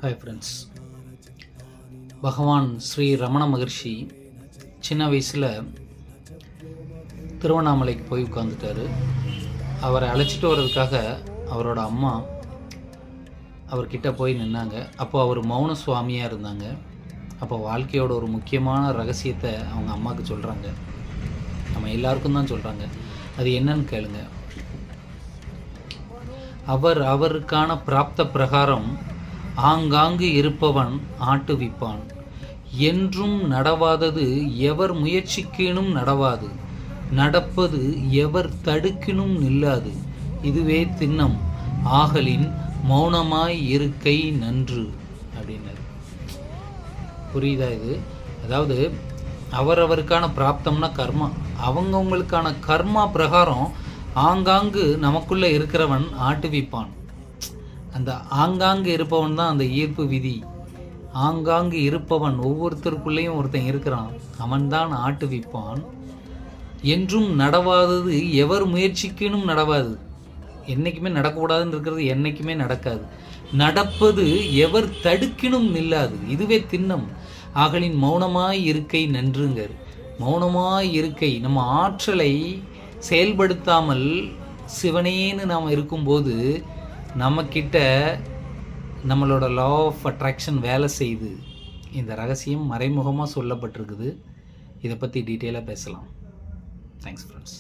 Hi friends. பகவான் ஸ்ரீ ரமண மகர்ஷி சின்ன வயசில் திருவண்ணாமலைக்கு போய் உட்காந்துட்டார். அவரை அழைச்சிட்டு வர்றதுக்காக அவரோட அம்மா அவர்கிட்ட போய் நின்னாங்க. அப்போ அவர் மௌன சுவாமியாக இருந்தாங்க. அப்போ வாழ்க்கையோட ஒரு முக்கியமான ரகசியத்தை அவங்க அம்மாவுக்கு சொல்கிறாங்க. நம்ம எல்லாருக்கும் தான் சொல்கிறாங்க. அது என்னன்னு கேளுங்க. அவருக்கான பிராப்த பிரகாரம் ஆங்காங்கு இருப்பவன் ஆட்டுவிப்பான். என்றும் நடவாதது எவர் முயற்சிக்கினும் நடவாது. நடப்பது எவர் தடுக்கினும் நில்லாது. இதுவே திண்ணம் ஆகலின் மௌனமாய் இருக்கை நன்று அப்படின்னாரு. புரியுதா இது? அதாவது அவரவருக்கான பிராப்தம்னா கர்மா. அவங்கவுங்களுக்கான கர்மா பிரகாரம் ஆங்காங்கு நமக்குள்ளே இருக்கிறவன் ஆட்டுவிப்பான். அந்த ஆங்காங்கு இருப்பவன் தான் அந்த ஈர்ப்பு விதி. ஆங்காங்கு இருப்பவன், ஒவ்வொருத்தருக்குள்ளேயும் ஒருத்தன் இருக்கிறான், அவன்தான் ஆட்டுவிப்பான். என்றும் நடவாதது எவர் முயற்சிக்கணும் நடவாது. என்றைக்குமே நடக்கக்கூடாதுன்னு இருக்கிறது என்றைக்குமே நடக்காது. நடப்பது எவர் தடுக்கினும் நில்லாது. இதுவே திண்ணம் ஆகலின் மௌனமாய் இருக்கை நன்றுங்கர். மௌனமாய் இருக்கை, நம்ம ஆற்றலை செயல்படுத்தாமல் சிவனேன்னு நாம் இருக்கும்போது நம்மக்கிட்ட நம்மளோட லா ஆஃப் அட்ராக்ஷன் வேலை செய்யுது. இந்த ரகசியம் மறைமுகமாக சொல்லப்பட்டிருக்குது. இதை பற்றி டீட்டெயிலாக பேசலாம். Thanks friends.